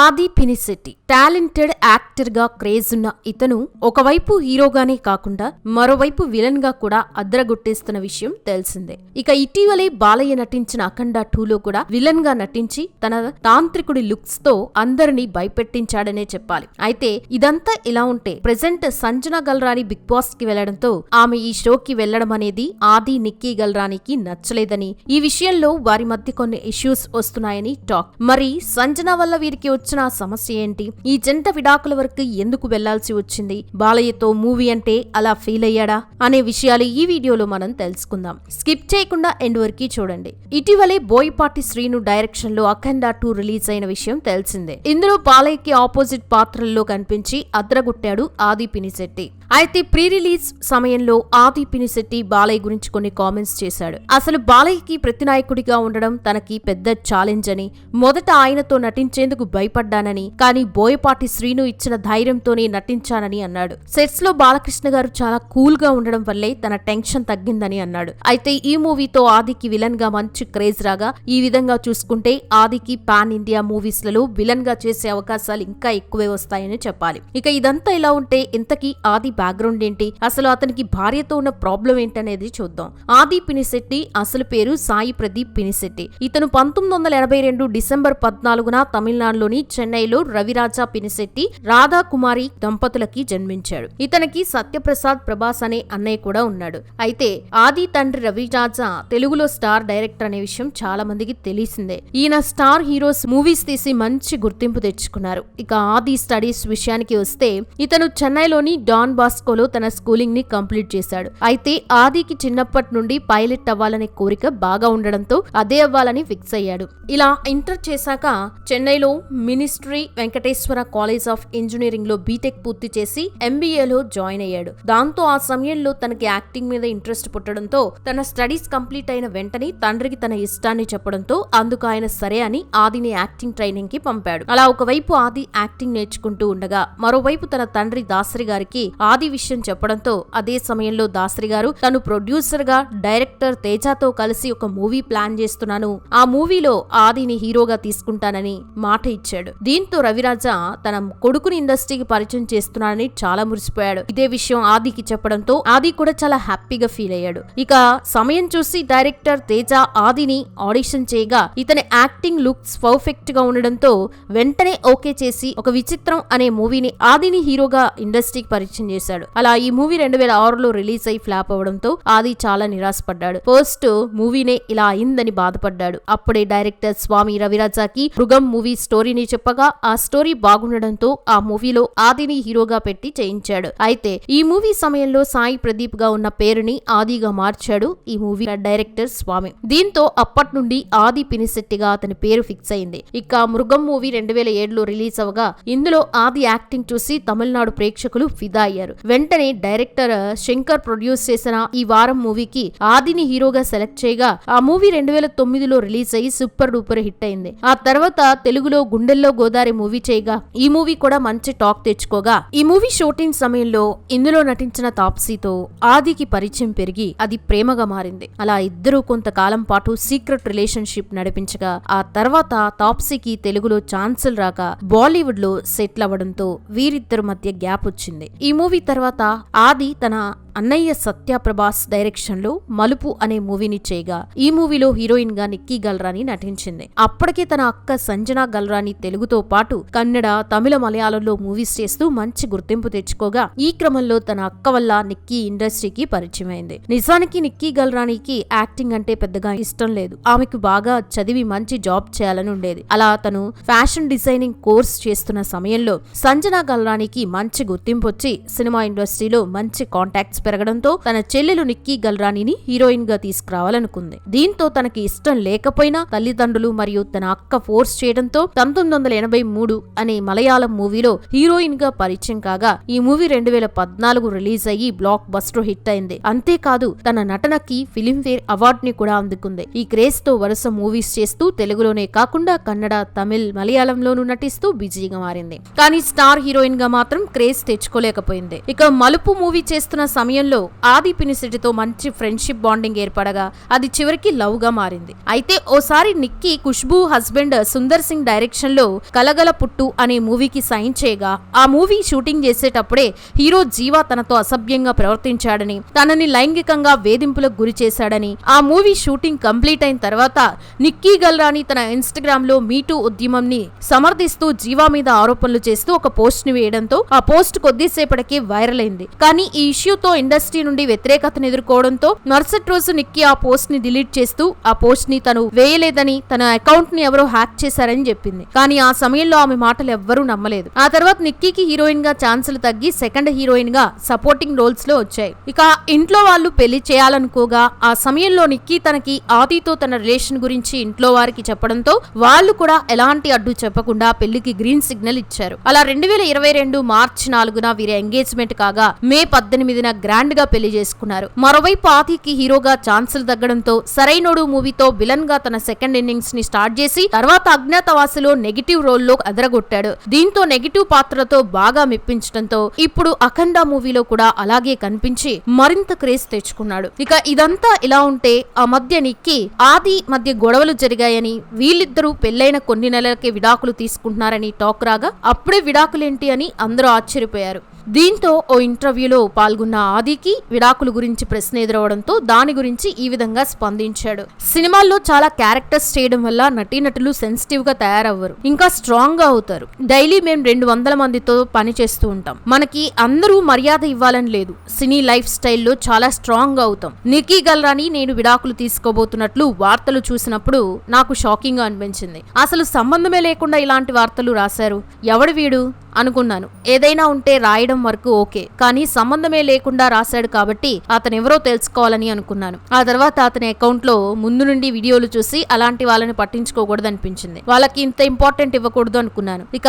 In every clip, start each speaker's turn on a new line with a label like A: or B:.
A: ఆది Pinisetty talented actor గా craze ఉన్న ఇతను ఒకవైపు హీరోగానే కాకుండా మరోవైపు విలన్ గా కూడా అద్దరగొట్టేస్తున్న విషయం తెలిసిందే. ఇక ఇటీవలే బాలయ్య నటించిన అఖండ 2లో కూడా విలన్ గా నటించి తన తాంత్రికుడి లుక్స్ తో అందరినీ భయపెట్టించాడనే చెప్పాలి. అయితే ఇదంతా ఇలా ఉంటే present Sanjana Galrani Bigg Boss కి వెళ్లడంతో ఆమె ఈ షోకి వెళ్లడం అనేది ఆది నిక్కీ గల్రానికి నచ్చలేదని, ఈ విషయంలో వారి మధ్య కొన్ని ఇష్యూస్ వస్తున్నాయని టాక్. మరి సంజన వల్ల వీరికి వచ్చిన సమస్య ఏంటి? ఈ జంట విడాకుల వరకు ఎందుకు వెళ్లాల్సి వచ్చింది? బాలయ్యతో మూవీ అంటే అలా ఫీల్ అయ్యాడా అనే విషయాలు ఈ వీడియోలో మనం తెలుసుకుందాం. స్కిప్ చేయకుండా ఎండ్ వరకు చూడండి. ఇటీవలే బోయపాటి శ్రీను డైరెక్షన్ లో అఖండ 2 రిలీజ్ అయిన విషయం తెలిసిందే. ఇందులో బాలయ్యకి ఆపోజిట్ పాత్రల్లో కనిపించి అద్రగొట్టాడు ఆది పినిశెట్టి. అయితే ప్రీ రిలీజ్ సమయంలో ఆది పినిశెట్టి బాలయ్య గురించి కొన్ని కామెంట్స్ చేశాడు. అసలు బాలయ్యకి ప్రతినాయకుడిగా ఉండడం తనకి పెద్ద ఛాలెంజ్ అని, మొదట ఆయనతో నటించేందుకు భయపడ్డానని, కానీ బోయపాటి శ్రీను ఇచ్చిన ధైర్యంతోనే నటించానని అన్నాడు. సెట్స్ లో బాలకృష్ణ గారు చాలా కూల్ గా ఉండడం వల్లే తన టెన్షన్ తగ్గిందని అన్నాడు. అయితే ఈ మూవీతో ఆదికి విలన్ గా మంచి క్రేజ్ రాగా, ఈ విధంగా చూసుకుంటే ఆదికి పాన్ ఇండియా మూవీస్ లలో విలన్ గా చేసే అవకాశాలు ఇంకా ఎక్కువే వస్తాయని చెప్పాలి. ఇక ఇదంతా ఇలా ఉంటే ఇంతకీ ఆది బ్యాక్గ్రౌండ్ ఏంటి, అసలు అతనికి భార్యతో ఉన్న ప్రాబ్లం ఏంటనేది చూద్దాం. ఆది పినిశెట్టి అసలు పేరు సాయి ప్రదీప్ పినిశెట్టి. ఇతను 1982 డిసెంబర్ 14న తమిళనాడులోని చెన్నైలో రవిరాజా పినిశెట్టి రాధా కుమారి దంపతులకి జన్మించాడు. ఇతనికి సత్యప్రసాద్ ప్రభాస్ అనే అన్నయ్య కూడా ఉన్నాడు. అయితే ఆది తండ్రి రవిరాజా తెలుగులో స్టార్ డైరెక్టర్ అనే విషయం చాలా మందికి తెలిసిందే. ఈయన స్టార్ హీరోస్ మూవీస్ తీసి మంచి గుర్తింపు తెచ్చుకున్నారు. ఇక ఆది స్టడీస్ విషయానికి వస్తే ఇతను చెన్నైలోని డాన్ బాస్కోలో తన స్కూలింగ్ ని కంప్లీట్ చేశాడు. అయితే ఆదికి చిన్నప్పటి నుండి పైలట్ అవ్వాలనే కోరిక బాగా ఉండడంతో అదే అవ్వాలని ఫిక్స్ అయ్యాడు. ఇలా ఇంటర్ చేశాక చెన్నైలో ministry Venkateswara college of engineering లో బీటెక్ పూర్తి చేసి ఎంబీఏలో జాయిన్ అయ్యాడు. దాంతో ఆ సమయంలో తనకి యాక్టింగ్ మీద ఇంట్రెస్ట్ పుట్టడంతో తన స్టడీస్ కంప్లీట్ అయిన వెంటనే తండ్రికి తన ఇష్టాన్ని చెప్పడంతో అందుకు ఆయన సరే అని ఆదిని యాక్టింగ్ ట్రైనింగ్ కి పంపాడు. అలా ఒకవైపు ఆది యాక్టింగ్ నేర్చుకుంటూ ఉండగా మరోవైపు తన తండ్రి దాసరి గారికి ఆది విషయం చెప్పడంతో అదే సమయంలో దాసరి గారు తను ప్రొడ్యూసర్ గా డైరెక్టర్ తేజాతో కలిసి ఒక మూవీ ప్లాన్ చేస్తున్నాను, ఆ మూవీలో ఆదిని హీరోగా తీసుకుంటానని మాట ఇచ్చాడు. దీంతో రవిరాజా తన కొడుకుని ఇండస్ట్రీకి పరిచయం చేస్తున్నానని చాలా మురిసిపోయాడు. ఇదే విషయం ఆదికి చెప్పడంతో ఆది కూడా చాలా హ్యాపీగా ఫీల్ అయ్యాడు. ఇక సమయం చూసి డైరెక్టర్ తేజ ఆదిని ఆడిషన్ చేయగా ఇతని యాక్టింగ్ లుక్స్ పర్ఫెక్ట్ గా ఉండడంతో వెంటనే ఓకే చేసి ఒక విచిత్రం అనే మూవీని ఆదిని హీరోగా ఇండస్ట్రీకి పరిచయం చేశాడు. అలా ఈ మూవీ 2006లో రిలీజ్ అయి ఫ్లాప్ అవడంతో ఆది చాలా నిరాశపడ్డాడు. ఫస్ట్ మూవీనే ఇలా అయిందని బాధపడ్డాడు. అప్పుడే డైరెక్టర్ స్వామి రవిరాజాకి మృగం మూవీ స్టోరీని చెప్పగా ఆ స్టోరీ బాగుండడంతో ఆ మూవీలో ఆదిని హీరోగా పెట్టి చేయించాడు. అయితే ఈ మూవీ సమయంలో సాయి ప్రదీప్ గా ఉన్న పేరుని ఆదిగా మార్చాడు ఈ మూవీ డైరెక్టర్ స్వామి. దీంతో అప్పటి నుండి ఆది పినిశెట్టిగా అతని పేరు ఫిక్స్ అయింది. ఇక మృగం మూవీ 2007లో రిలీజ్ అవగా ఇందులో ఆది యాక్టింగ్ చూసి తమిళనాడు ప్రేక్షకులు ఫిదా అయ్యారు. వెంటనే డైరెక్టర్ శంకర్ ప్రొడ్యూస్ చేసిన ఈ వారం మూవీకి ఆదిని హీరోగా సెలెక్ట్ చేయగా ఆ మూవీ 2009లో రిలీజ్ అయ్యి సూపర్ డూపర్ హిట్ అయింది. ఆ తర్వాత తెలుగులో గుండెల్లో గోదారి మూవీ చేయగా ఈ మూవీ కూడా మంచి టాక్ తెచ్చుకోగా ఈ మూవీ షూటింగ్ సమయంలో ఇందులో నటించిన తాప్సీతో ఆదికి పరిచయం పెరిగి అది ప్రేమగా మారింది. అలా ఇద్దరు కొంతకాలం పాటు సీక్రెట్ రిలేషన్షిప్ నడిపించగా ఆ తర్వాత తాప్సీకి తెలుగులో ఛాన్సులు రాక బాలీవుడ్ లో సెటిల్ అవ్వడంతో వీరిద్దరి మధ్య గ్యాప్ వచ్చింది. ఈ మూవీ తర్వాత ఆది తన అన్నయ్య సత్య ప్రభాస్ డైరెక్షన్ లో మలుపు అనే మూవీని చేయగా ఈ మూవీలో హీరోయిన్ గా నిక్కీ గల్రాని నటించింది. అప్పటికే తన అక్క సంజన గల్రాని తెలుగుతో పాటు కన్నడ, తమిళ, మలయాళంలో మూవీస్ చేస్తూ మంచి గుర్తింపు తెచ్చుకోగా ఈ క్రమంలో తన అక్క వల్ల నిక్కీ ఇండస్ట్రీకి పరిచయం అయింది. నిజానికి నిక్కీ గల్రానికి యాక్టింగ్ అంటే పెద్దగా ఇష్టం లేదు. ఆమెకు బాగా చదివి మంచి జాబ్ చేయాలని ఉండేది. అలా తను ఫ్యాషన్ డిజైనింగ్ కోర్స్ చేస్తున్న సమయంలో సంజన గల్రానికి మంచి గుర్తింపు వచ్చి సినిమా ఇండస్ట్రీలో మంచి కాంటాక్ట్స్ పెరగడంతో తన చెల్లెలు నిక్కీ గల్రానిని హీరోయిన్ గా తీసుకురావాలనుకుంది. దీంతో తనకి ఇష్టం లేకపోయినా తల్లిదండ్రులు మరియు తన అక్క ఫోర్స్ చేయడంతో 1983 అనే మలయాళం మూవీలో హీరోయిన్ గా పరిచయం కాగా ఈ మూవీ 2014 రిలీజ్ అయ్యి బ్లాక్ బస్టర్ హిట్ అయింది. అంతేకాదు తన నటనకి ఫిలింఫేర్ అవార్డు ని కూడా అందుకుంది. ఈ క్రేజ్ తో వరుస మూవీస్ చేస్తూ తెలుగులోనే కాకుండా కన్నడ, తమిళ్, మలయాళంలోనూ నటిస్తూ బిజీగా మారింది. కానీ స్టార్ హీరోయిన్ గా మాత్రం క్రేజ్ తెచ్చుకోలేకపోయింది. ఇక మలుపు మూవీ చేస్తున్న సమయం సమయంలో ఆది పినిశెట్టితో మంచి ఫ్రెండ్షిప్ బాండింగ్ ఏర్పడగా అది చివరికి లవ్ గా మారింది. అయితే ఓసారి నిక్కీ ఖుష్బూ హస్బెండ్ సుందర్ సింగ్ డైరెక్షన్ లో కలగల పుట్టు అనే మూవీకి సైన్ చేయగా ఆ మూవీ షూటింగ్ చేసేటప్పుడే హీరో జీవా తనతో అసభ్యంగా ప్రవర్తించాడని, తనని లైంగికంగా వేధింపులకు గురి చేశాడని, ఆ మూవీ షూటింగ్ కంప్లీట్ అయిన తర్వాత నిక్కీ గల్రాని తన ఇన్స్టాగ్రామ్ లో మీటూ ఉద్యమంని సమర్థిస్తూ జీవా మీద ఆరోపణలు చేస్తూ ఒక పోస్ట్ ని వేయడంతో ఆ పోస్ట్ కొద్దిసేపటికి వైరల్ అయింది. కానీ ఈ ఇష్యూతో ఇండస్ట్రీ నుండి వ్యతిరేకతను ఎదుర్కోవడంతో మరుసటి రోజు నిక్కీ ఆ పోస్ట్ ని డిలీట్ చేస్తూ ఆ పోస్ట్ ని తను వేయలేదని, తన అకౌంట్ ని ఎవరో హ్యాక్ చేశారని చెప్పింది. కానీ ఆ సమయంలో ఆమె మాటలు ఎవ్వరూ నమ్మలేదు. ఆ తర్వాత నిక్కీకి హీరోయిన్ గా ఛాన్సులు తగ్గి సెకండ్ హీరోయిన్ గా సపోర్టింగ్ రోల్స్ లో వచ్చాయి. ఇక ఇంట్లో వాళ్ళు పెళ్లి చేయాలనుకోగా ఆ సమయంలో నిక్కీ తనకి ఆదితో తన రిలేషన్ గురించి ఇంట్లో వారికి చెప్పడంతో వాళ్ళు కూడా ఎలాంటి అడ్డు చెప్పకుండా పెళ్లికి గ్రీన్ సిగ్నల్ ఇచ్చారు. అలా 2022 మార్చి 4న వీరి ఎంగేజ్మెంట్ కాగా మే 18న గ్రాండ్ గా పెళ్లి చేసుకున్నారు. మరోవైపు ఆదికి హీరోగా ఛాన్సులు తగ్గడంతో సరైనోడు మూవీతో విలన్ గా తన సెకండ్ ఇన్నింగ్స్ ని స్టార్ట్ చేసి తర్వాత అజ్ఞాతవాసిలో నెగిటివ్ రోల్ లో అదరగొట్టాడు. దీంతో నెగిటివ్ పాత్రతో బాగా మెప్పించడంతో ఇప్పుడు అఖండ మూవీలో కూడా అలాగే కనిపించి మరింత క్రేజ్ తెచ్చుకున్నాడు. ఇక ఇదంతా ఇలా ఉంటే ఆ మధ్య నిక్కీ ఆది మధ్య గొడవలు జరిగాయని, వీళ్ళిద్దరూ పెళ్లైన కొన్ని నెలలకే విడాకులు తీసుకుంటున్నారని టాక్ రాగా అప్పుడే విడాకులేంటి అని అందరూ ఆశ్చర్యపోయారు. దీంతో ఓ ఇంటర్వ్యూలో పాల్గొన్న ఆదికి విడాకుల గురించి ప్రశ్న ఎదురవడంతో దాని గురించి ఈ విధంగా స్పందించాడు. సినిమాల్లో చాలా క్యారెక్టర్స్ చేయడం వల్ల నటీనటులు సెన్సిటివ్ గా తయారవ్వరు, ఇంకా స్ట్రాంగ్ గా అవుతారు. డైలీ మేము 200 మందితో పని చేస్తూ ఉంటాం. మనకి అందరూ మర్యాద ఇవ్వాలని లేదు. సినీ లైఫ్ స్టైల్లో చాలా స్ట్రాంగ్ గా అవుతాం. నిక్కీ గల్రాని నేను విడాకులు తీసుకోబోతున్నట్లు వార్తలు చూసినప్పుడు నాకు షాకింగ్ గా అనిపించింది. అసలు సంబంధమే లేకుండా ఇలాంటి వార్తలు రాశారు, ఎవడు వీడు అనుకున్నాను. ఏదైనా ఉంటే రాయడం వరకు ఓకే, కానీ సంబంధమే లేకుండా రాశాడు కాబట్టి అతనెవరో తెలుసుకోవాలని అనుకున్నాను. ఆ తర్వాత అతని అకౌంట్ లో ముందు నుండి వీడియోలు చూసి అలాంటి వాళ్ళని పట్టించుకోకూడదు అనిపించింది. వాళ్ళకి ఇంత ఇంపార్టెంట్ ఇవ్వకూడదు అనుకున్నాను. ఇక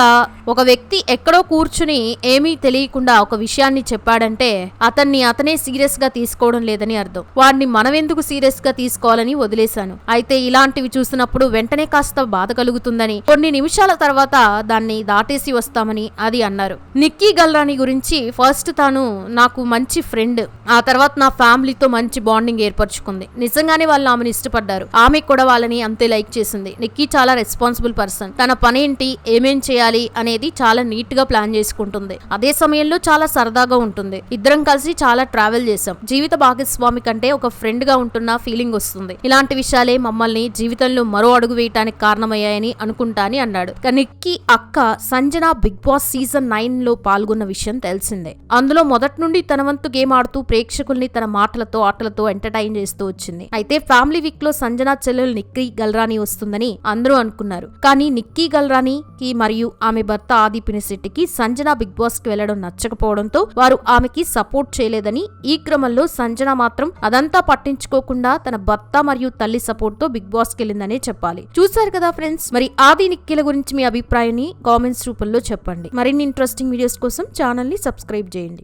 A: ఒక వ్యక్తి ఎక్కడో కూర్చుని ఏమీ తెలియకుండా ఒక విషయాన్ని చెప్పాడంటే అతన్ని అతనే సీరియస్ గా తీసుకోవడం లేదని అర్థం. వాడిని మనం ఎందుకు సీరియస్ గా తీసుకోవాలని వదిలేశాను. అయితే ఇలాంటివి చూసినప్పుడు వెంటనే కాస్త బాధ కలుగుతుందని, కొన్ని నిమిషాల తర్వాత దాన్ని దాటేసి వస్తామని అది అన్నారు. నిక్కీ గల్రాని గురించి ఫస్ట్ తాను నాకు మంచి ఫ్రెండ్, ఆ తర్వాత నా ఫ్యామిలీతో మంచి బాండింగ్ ఏర్పరచుకుంది. నిజంగానే వాళ్ళు ఆమెను ఇష్టపడ్డారు. ఆమె కూడా వాళ్ళని అంతే లైక్ చేసింది. నిక్కీ చాలా రెస్పాన్సిబుల్ పర్సన్. తన పనేంటి, ఏమేం చేయాలి అనేది చాలా నీట్ గా ప్లాన్ చేసుకుంటుంది. అదే సమయంలో చాలా సరదాగా ఉంటుంది. ఇద్దరం కలిసి చాలా ట్రావెల్ చేశాం. జీవిత భాగస్వామి కంటే ఒక ఫ్రెండ్ గా ఉంటున్న ఫీలింగ్ వస్తుంది. ఇలాంటి విషయాలే మమ్మల్ని జీవితంలో మరో అడుగు వేయటానికి కారణమయ్యాయని అనుకుంటా అని అన్నాడు. నిక్కీ అక్క సంజన బిగ్ బాస్ సీజన్ 9 లో పాల్గొన్న విషయం తెలిసిందే. అందులో మొదటి నుండి తన వంతు గేమ్ ఆడుతూ ప్రేక్షకుల్ని తన మాటలతో ఆటలతో ఎంటర్టైన్ చేస్తూ వచ్చింది. అయితే ఫ్యామిలీ వీక్ లో సంజన చెల్లెలు నిక్కీ గల్రాని వస్తుందని అందరూ అనుకున్నారు. కానీ నిక్కీ గల్రానికి మరియు ఆమె భర్త ఆది పినిశెట్టికి సంజన బిగ్ బాస్ కి వెళ్లడం నచ్చకపోవడంతో వారు ఆమెకి సపోర్ట్ చేయలేదని, ఈ క్రమంలో సంజన మాత్రం అదంతా పట్టించుకోకుండా తన భర్త మరియు తల్లి సపోర్ట్ తో బిగ్ బాస్ కి వెళ్ళిందనే చెప్పాలి. చూసారు కదా ఫ్రెండ్స్, మరి ఆది నిక్కీల గురించి మీ అభిప్రాయాన్ని కామెంట్స్ రూపంలో చెప్పండి. మరిన్ని ఇంట్రెస్టింగ్ వీడియోస్ కోసం ఛానల్ ని సబ్స్క్రైబ్ చేయండి.